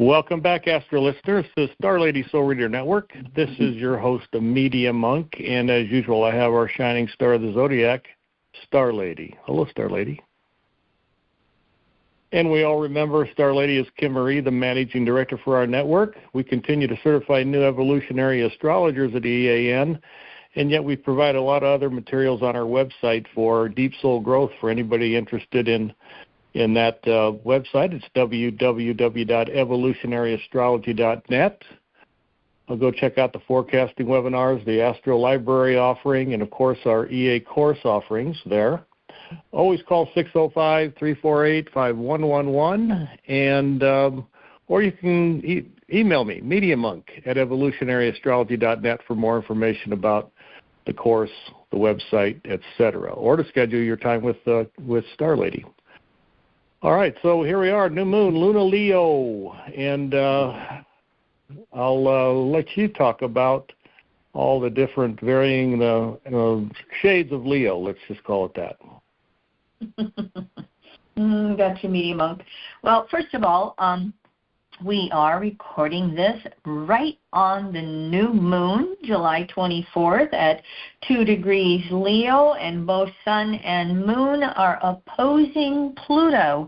Welcome back, Astro listeners, to Star Lady Soul Reader Network. This is your host, Media Monk, and as usual, I have our shining star of the zodiac, Star Lady. Hello, Star Lady. And we all remember Star Lady is Kim Marie, the managing director for our network. We continue to certify new evolutionary astrologers at EAN, and yet we provide a lot of other materials on our website for deep soul growth for anybody interested in that website. It's www.evolutionaryastrology.net. I'll go check out the forecasting webinars, the Astro Library offering, and, of course, our EA course offerings there. Always call 605-348-5111, and or you can email me, mediamonk@evolutionaryastrology.net, for more information about the course, the website, etc., or to schedule your time with Star Lady. All right, so here we are, new moon, Luna Leo, and I'll let you talk about all the different varying shades of Leo, let's just call it that. Got you, Media Monk. Well, first of all, we are recording this right on the new moon, July 24th at 2 degrees Leo, and both sun and moon are opposing Pluto,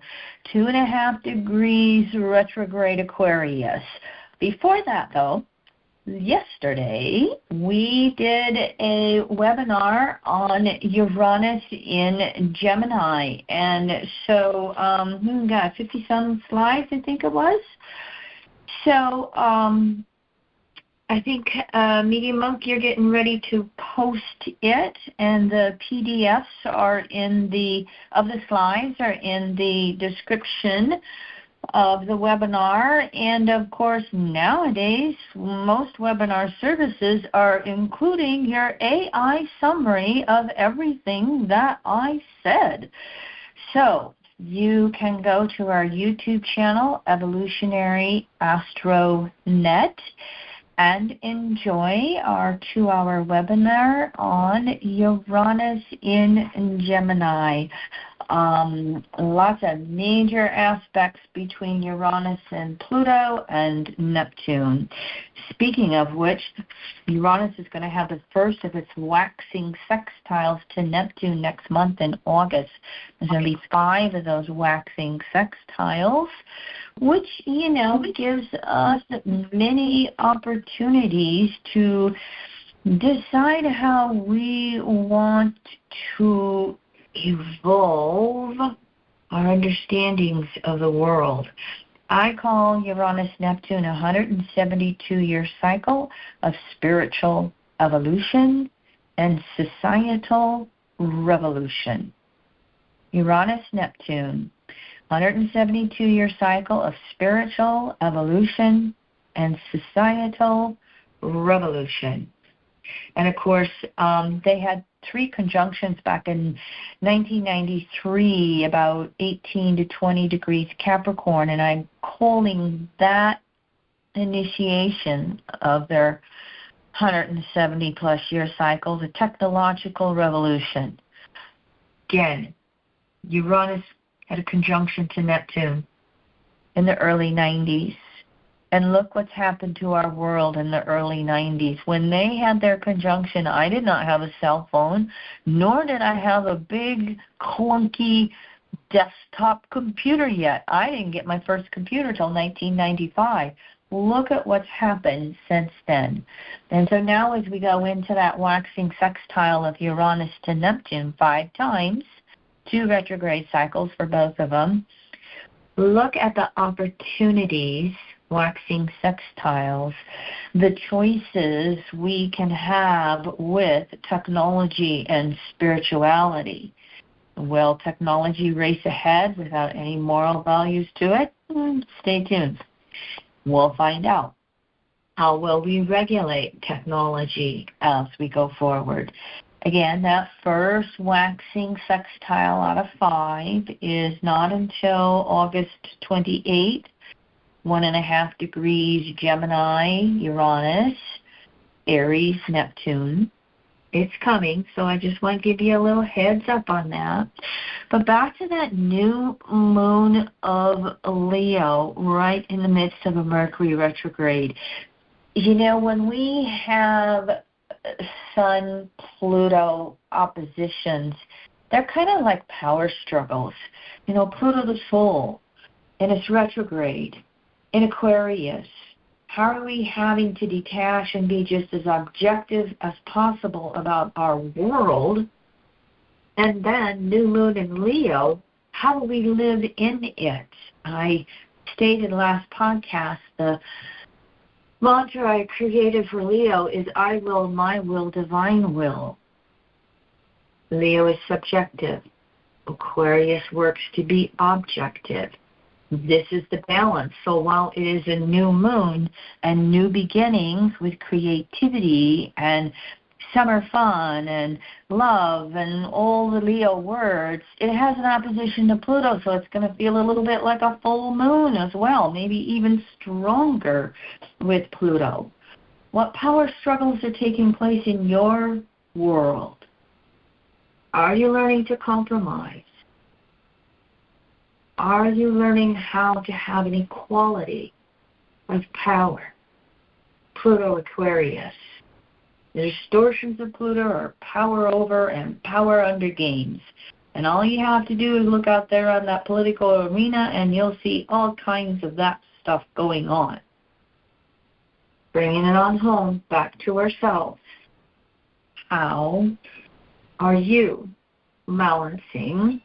2.5 degrees retrograde Aquarius. Before that, though, yesterday we did a webinar on Uranus in Gemini, and so we got 50-some slides, I think it was. So I think, Media Monk, you're getting ready to post it, and the PDFs of the slides are in the description of the webinar. And of course, nowadays most webinar services are including your AI summary of everything that I said. So you can go to our YouTube channel, Evolutionary Astro Net, and enjoy our 2-hour webinar on Uranus in Gemini. Lots of major aspects between Uranus and Pluto and Neptune. Speaking of which, Uranus is going to have the first of its waxing sextiles to Neptune next month in August. There's going to be 5 of those waxing sextiles, which, gives us many opportunities to decide how we want to evolve our understandings of the world. I call Uranus-Neptune a 172-year cycle of spiritual evolution and societal revolution. Uranus-Neptune, 172-year cycle of spiritual evolution and societal revolution. And of course, they had 3 conjunctions back in 1993, about 18 to 20 degrees Capricorn, and I'm calling that initiation of their 170-plus year cycle the technological revolution. Again, Uranus had a conjunction to Neptune in the early 90s. And look what's happened to our world in the early 90s. When they had their conjunction, I did not have a cell phone, nor did I have a big, clunky desktop computer yet. I didn't get my first computer till 1995. Look at what's happened since then. And so now as we go into that waxing sextile of Uranus to Neptune 5 times, 2 retrograde cycles for both of them, look at the opportunities, waxing sextiles, the choices we can have with technology and spirituality. Will technology race ahead without any moral values to it? Stay tuned. We'll find out. How will we regulate technology as we go forward? Again, that first waxing sextile out of 5 is not until August 28th, 1.5 degrees Gemini, Uranus, Aries, Neptune. It's coming, so I just want to give you a little heads up on that. But back to that new moon of Leo, right in the midst of a Mercury retrograde. You know, when we have Sun-Pluto oppositions, they're kind of like power struggles. You know, Pluto the soul, and it's retrograde in Aquarius. How are we having to detach and be just as objective as possible about our world? And then new moon in Leo, how do we live in it? I stated last podcast, the mantra I created for Leo is I will, my will, divine will. Leo is subjective. Aquarius works to be objective. This is the balance. So while it is a new moon and new beginnings with creativity and summer fun and love and all the Leo words, it has an opposition to Pluto, so it's going to feel a little bit like a full moon as well, maybe even stronger with Pluto. What power struggles are taking place in your world? Are you learning to compromise? Are you learning how to have an equality of power? Pluto Aquarius. The distortions of Pluto are power over and power under games. And all you have to do is look out there on that political arena and you'll see all kinds of that stuff going on. Bringing it on home, back to ourselves. How are you balancing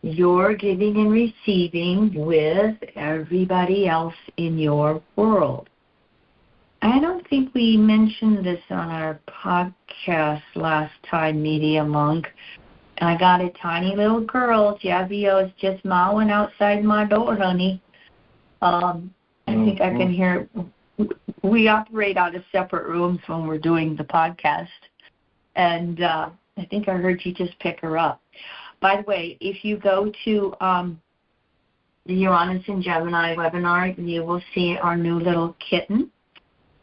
your giving and receiving with everybody else in your world? I don't think we mentioned this on our podcast last time, Media Monk. I got a tiny little girl. Javier is just mowing outside my door, honey. I think I can hear. We operate out of separate rooms when we're doing the podcast. And I think I heard you just pick her up. By the way, if you go to the Uranus and Gemini webinar, you will see our new little kitten.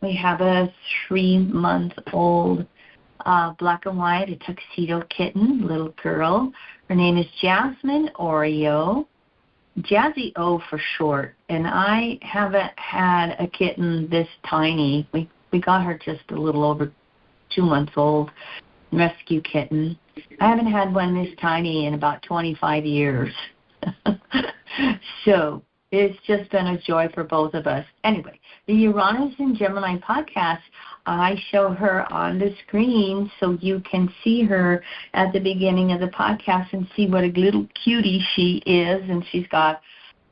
We have a 3-month-old black and white, a tuxedo kitten, little girl. Her name is Jasmine Oreo, Jazzy O for short. And I haven't had a kitten this tiny. We got her just a little over 2 months old, rescue kitten. I haven't had one this tiny in about 25 years. So it's just been a joy for both of us. Anyway, the Uranus and Gemini podcast, I show her on the screen so you can see her at the beginning of the podcast and see what a little cutie she is. And she's got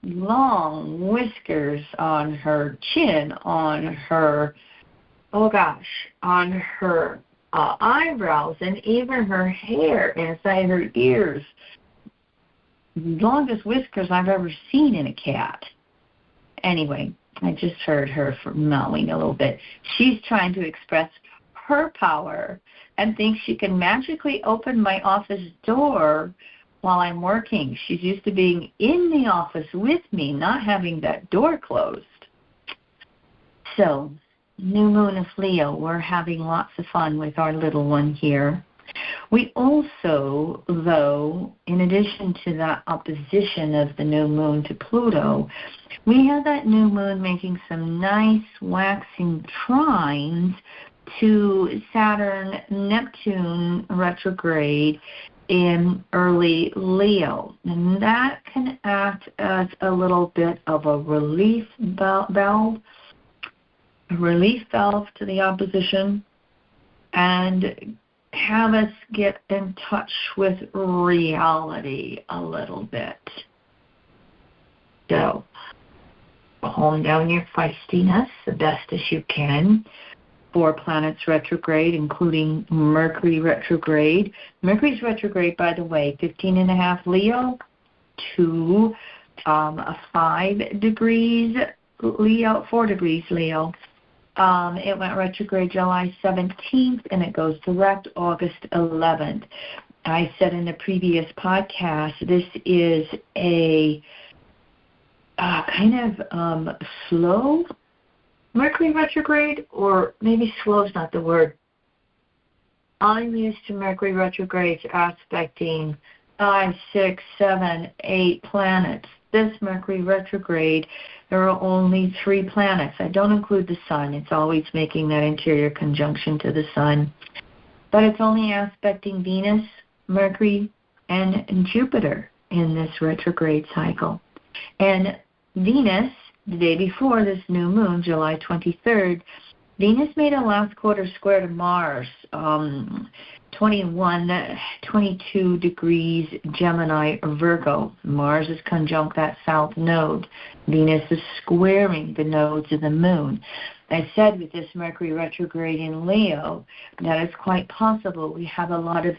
long whiskers on her chin, on her, on her eyebrows, and even her hair inside her ears. Longest whiskers I've ever seen in a cat. Anyway, I just heard her mowing a little bit. She's trying to express her power and thinks she can magically open my office door while I'm working. She's used to being in the office with me, not having that door closed. So, new moon of Leo, we're having lots of fun with our little one here. We also, though, in addition to that opposition of the new moon to Pluto, we have that new moon making some nice waxing trines to Saturn, Neptune retrograde in early Leo. And that can act as a little bit of a relief valve to the opposition, and have us get in touch with reality a little bit. So, calm down your feistiness the best as you can. 4 planets retrograde, including Mercury retrograde. Mercury's retrograde, by the way, 15.5 Leo to 5 degrees Leo, 4 degrees Leo. It went retrograde July 17th, and it goes direct August 11th. I said in the previous podcast, this is a kind of slow Mercury retrograde, or maybe slow is not the word. I'm used to Mercury retrogrades aspecting 5, 6, 7, 8 planets. This Mercury retrograde, there are only 3 planets. I don't include the Sun. It's always making that interior conjunction to the Sun. But it's only aspecting Venus, Mercury, and Jupiter in this retrograde cycle. And Venus, the day before this new moon, July 23rd, Venus made a last quarter square to Mars, 22 degrees Gemini Virgo. Mars is conjunct that south node. Venus is squaring the nodes of the moon. I said with this Mercury retrograde in Leo that it's quite possible we have a lot of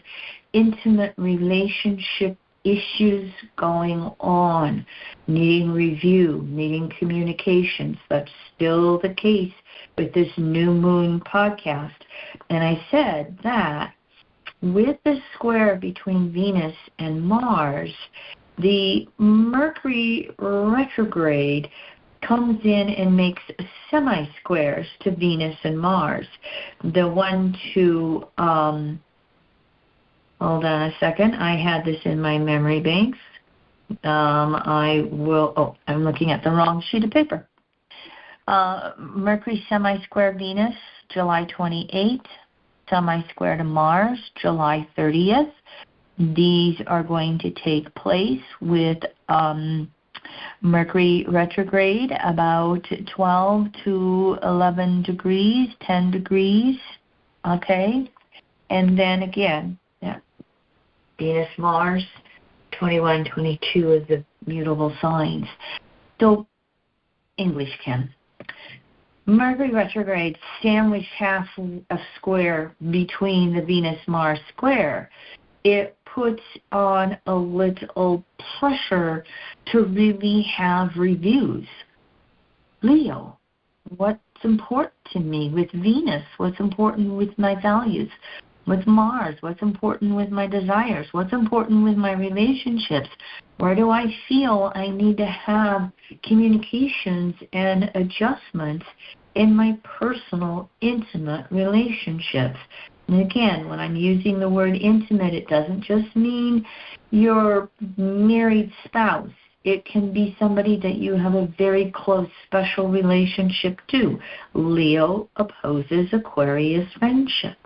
intimate relationship issues going on, needing review, needing communications. That's still the case with this new moon podcast. And I said that with the square between Venus and Mars, the Mercury retrograde comes in and makes semi-squares to Venus and Mars. The one to, hold on a second, I had this in my memory banks. I'm looking at the wrong sheet of paper. Mercury semi-square Venus, July 28th, semi-square to Mars, July 30th. These are going to take place with Mercury retrograde about 12 to 11 degrees, 10 degrees, okay? And then again, Venus, Mars, 21, 22 of the mutable signs. So, English, Ken. Mercury retrograde sandwiched half a square between the Venus-Mars square. It puts on a little pressure to really have reviews. Leo, what's important to me with Venus? What's important with my values? With Mars, what's important with my desires? What's important with my relationships? Where do I feel I need to have communications and adjustments in my personal, intimate relationships? And again, when I'm using the word intimate, it doesn't just mean your married spouse. It can be somebody that you have a very close, special relationship to. Leo opposes Aquarius friendship.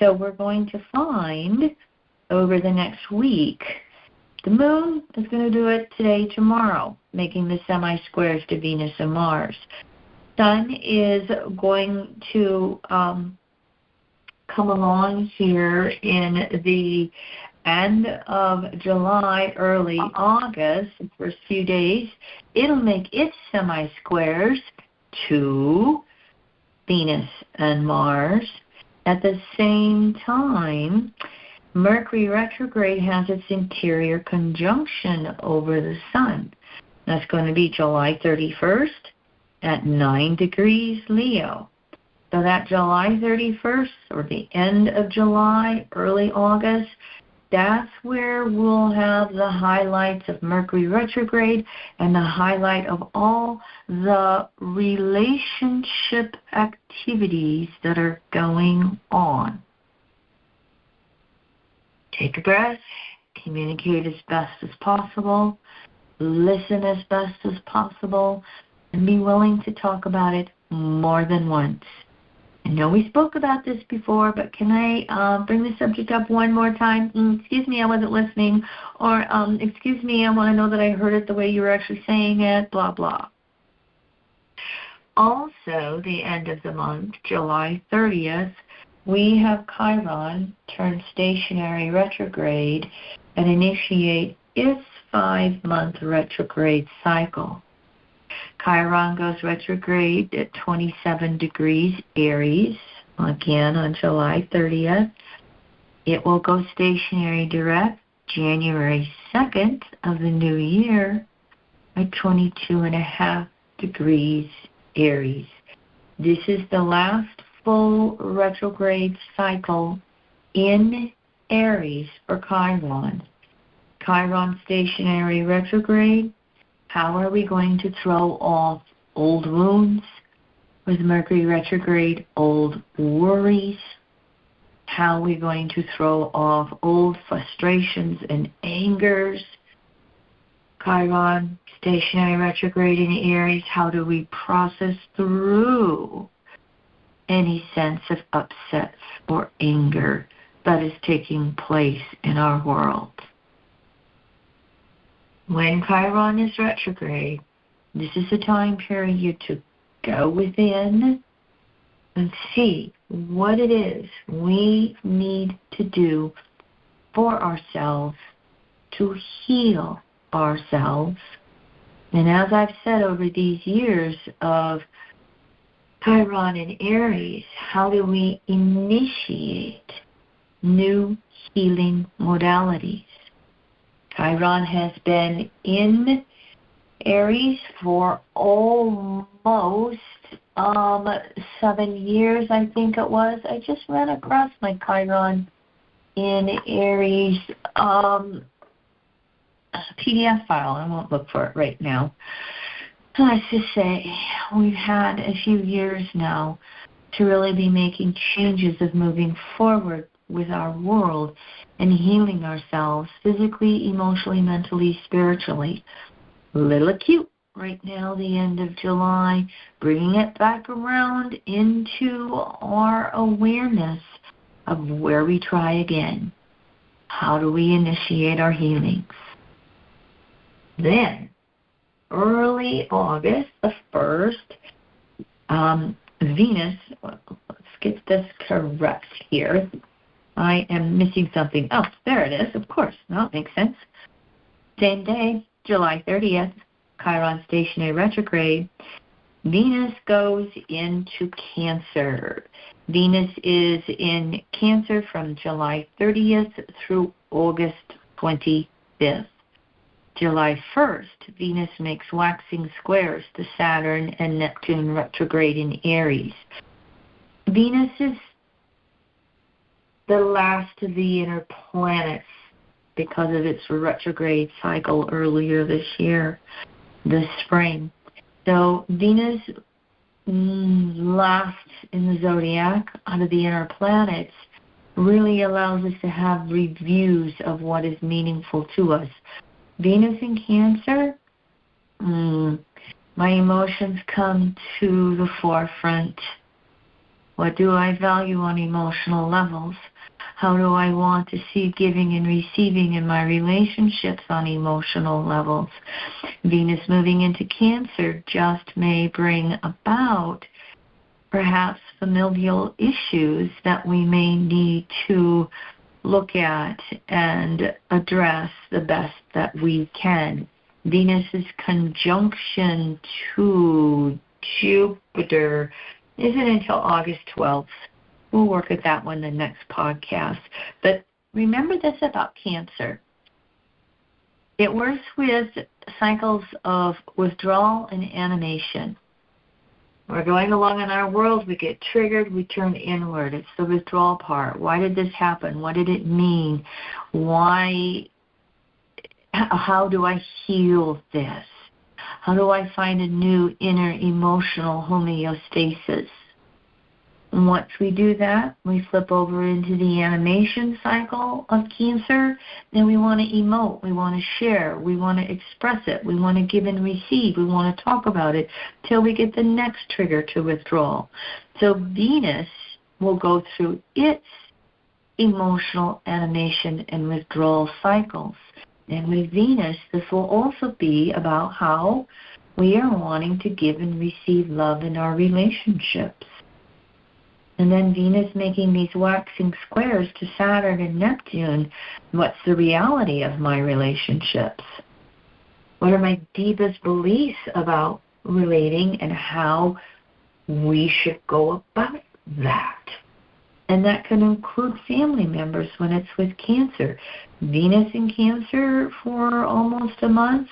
So we're going to find over the next week, the moon is going to do it today, tomorrow, making the semi-squares to Venus and Mars. Sun is going to come along here in the end of July, early August, the first few days. It'll make its semi-squares to Venus and Mars. At the same time, Mercury retrograde has its interior conjunction over the Sun. That's going to be July 31st at 9 degrees Leo. So that July 31st, or the end of July, early August, that's where we'll have the highlights of Mercury retrograde and the highlight of all the relationship activities that are going on. Take a breath, communicate as best as possible, listen as best as possible, and be willing to talk about it more than once. I know we spoke about this before, but can I bring the subject up one more time? Excuse me, I wasn't listening. Or, excuse me, I want to know that I heard it the way you were actually saying it, blah, blah. Also, the end of the month, July 30th, we have Chiron turn stationary retrograde and initiate its 5-month retrograde cycle. Chiron goes retrograde at 27 degrees Aries, again on July 30th. It will go stationary direct January 2nd of the new year at 22.5 degrees Aries. This is the last full retrograde cycle in Aries for Chiron. Chiron stationary retrograde. How are we going to throw off old wounds with Mercury retrograde, old worries? How are we going to throw off old frustrations and angers? Chiron, stationary retrograde in Aries, how do we process through any sense of upset or anger that is taking place in our world? When Chiron is retrograde, this is a time period to go within and see what it is we need to do for ourselves to heal ourselves. And as I've said over these years of Chiron and Aries, how do we initiate new healing modalities? Chiron has been in Aries for almost 7 years, I think it was. I just ran across my Chiron in Aries PDF file. I won't look for it right now. Let's just say we've had a few years now to really be making changes of moving forward with our world and healing ourselves physically, emotionally, mentally, spiritually. A little acute right now, the end of July, bringing it back around into our awareness of where we try again. How do we initiate our healings? Then, early August, the 1st, Venus, let's get this correct here. I am missing something. Oh, there it is, of course. That makes sense. Same day, July 30th, Chiron stationary retrograde, Venus goes into Cancer. Venus is in Cancer from July 30th through August 25th. July 1st, Venus makes waxing squares to Saturn and Neptune retrograde in Aries. Venus is the last of the inner planets because of its retrograde cycle earlier this year, this spring. So Venus, last in the zodiac out of the inner planets, really allows us to have reviews of what is meaningful to us. Venus in Cancer, my emotions come to the forefront. What do I value on emotional levels? How do I want to see giving and receiving in my relationships on emotional levels? Venus moving into Cancer just may bring about perhaps familial issues that we may need to look at and address the best that we can. Venus's conjunction to Jupiter isn't until August 12th. We'll work at that one in the next podcast. But remember this about Cancer. It works with cycles of withdrawal and animation. We're going along in our world, we get triggered, we turn inward. It's the withdrawal part. Why did this happen? What did it mean? How do I heal this? How do I find a new inner emotional homeostasis? And once we do that, we flip over into the animation cycle of Cancer. Then we want to emote, we want to share, we want to express it, we want to give and receive, we want to talk about it till we get the next trigger to withdrawal. So Venus will go through its emotional animation and withdrawal cycles. And with Venus, this will also be about how we are wanting to give and receive love in our relationships. And then Venus making these waxing squares to Saturn and Neptune. What's the reality of my relationships? What are my deepest beliefs about relating and how we should go about that? And that can include family members when it's with Cancer. Venus in Cancer for almost a month.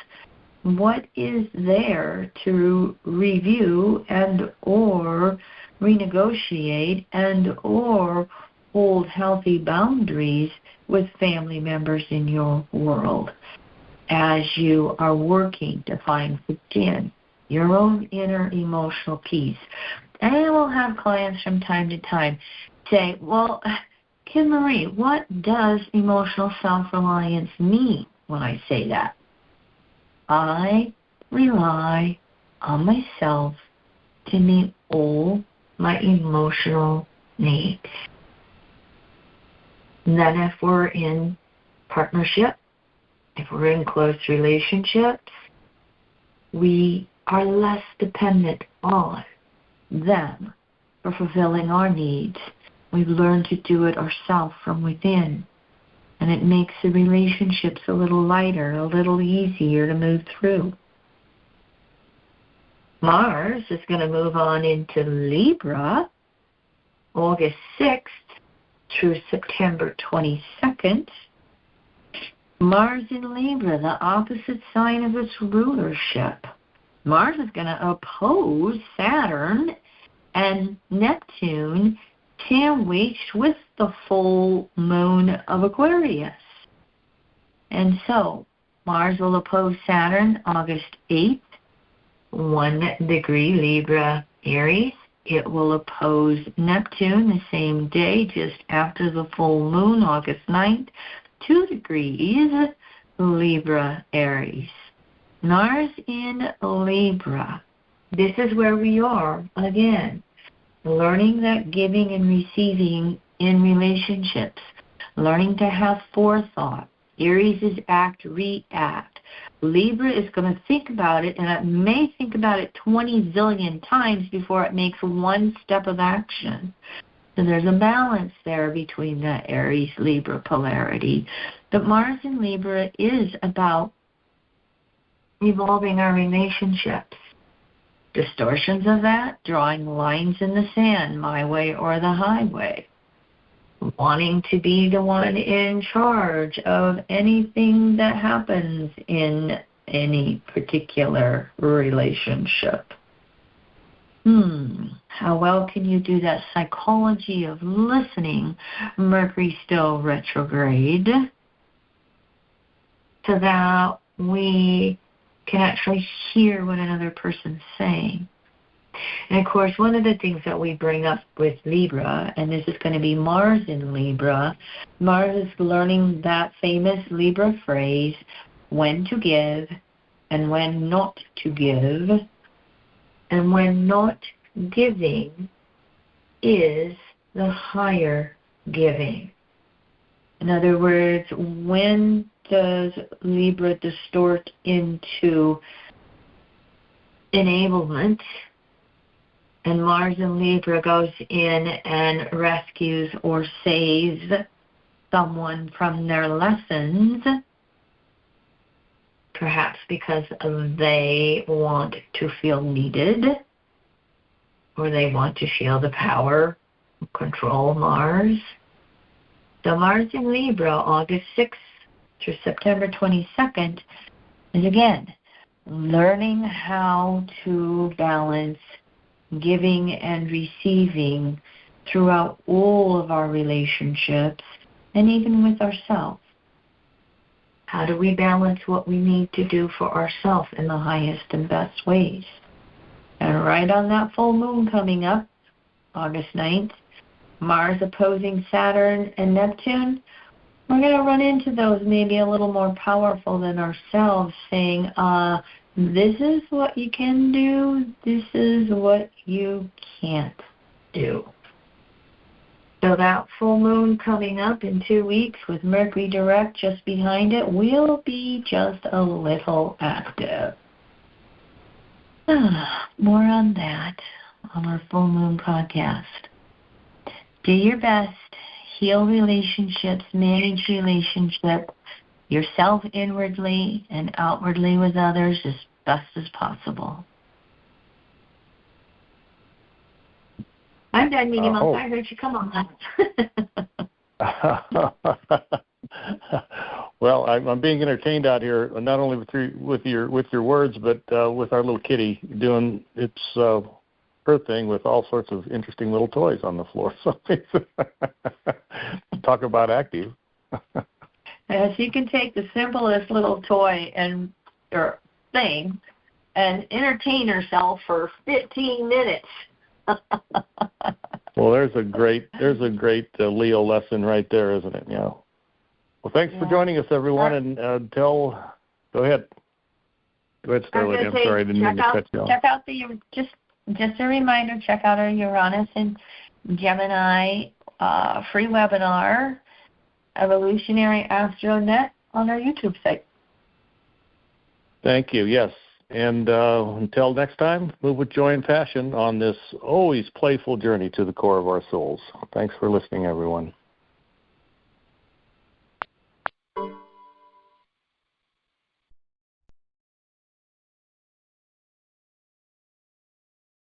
What is there to review and or renegotiate and or hold healthy boundaries with family members in your world as you are working to find, again, your own inner emotional peace? And I will have clients from time to time say, well, Kim Marie, what does emotional self-reliance mean when I say that? I rely on myself to meet all my emotional needs. And then if we're in partnership, if we're in close relationships, we are less dependent on them for fulfilling our needs. We've learned to do it ourselves from within. And it makes the relationships a little lighter, a little easier to move through. Mars is going to move on into Libra August 6th through September 22nd. Mars in Libra, the opposite sign of its rulership. Mars is going to oppose Saturn and Neptune 10 weeks with the full moon of Aquarius. And so, Mars will oppose Saturn August 8th, 1 degree Libra Aries. It will oppose Neptune the same day, just after the full moon, August 9th, 2 degrees Libra Aries. Mars in Libra. This is where we are, again, learning that giving and receiving in relationships, learning to have forethought. Aries is act, react. Libra is going to think about it, and it may think about it 20 zillion times before it makes one step of action. So there's a balance there between the Aries-Libra polarity. But Mars in Libra is about evolving our relationships. Distortions of that, drawing lines in the sand, my way or the highway. Wanting to be the one in charge of anything that happens in any particular relationship. How well can you do that psychology of listening, Mercury still retrograde, so that we can actually hear what another person's saying? And of course, one of the things that we bring up with Libra, and this is going to be Mars in Libra, Mars is learning that famous Libra phrase, when to give and when not to give. And when not giving is the higher giving. In other words, when does Libra distort into enablement, and Mars in Libra goes in and rescues or saves someone from their lessons, perhaps because they want to feel needed, or they want to feel the power, control Mars. So Mars in Libra, August 6th through September 22nd, is again learning how to balance giving and receiving throughout all of our relationships, and even with ourselves. How do we balance what we need to do for ourselves in the highest and best ways? And right on that full moon coming up, August 9th, Mars opposing Saturn and Neptune, we're going to run into those maybe a little more powerful than ourselves, saying, this is what you can do, this is what you can't do. So that full moon coming up in 2 weeks with Mercury direct just behind it will be just a little active. More on that on our full moon podcast. Do your best. Heal relationships, manage relationships, yourself inwardly and outwardly with others as best as possible. I'm done, Meaty Monk. I heard you. Come on. Well, I'm being entertained out here, not only with your words, but with our little kitty doing its her thing with all sorts of interesting little toys on the floor. So talk about active. Yes, you can take the simplest little toy or thing and entertain yourself for 15 minutes. Well, there's a great Leo lesson right there, isn't it? Yeah. Well, thanks for joining us, everyone, and go ahead. Go ahead, Starlady. I'm sorry, I didn't mean to cut you off. Check out just a reminder, check out our Uranus and Gemini free webinar, Evolutionary Astronet, on our YouTube site. Thank you, yes. And until next time, move with joy and passion on this always playful journey to the core of our souls. Thanks for listening, everyone.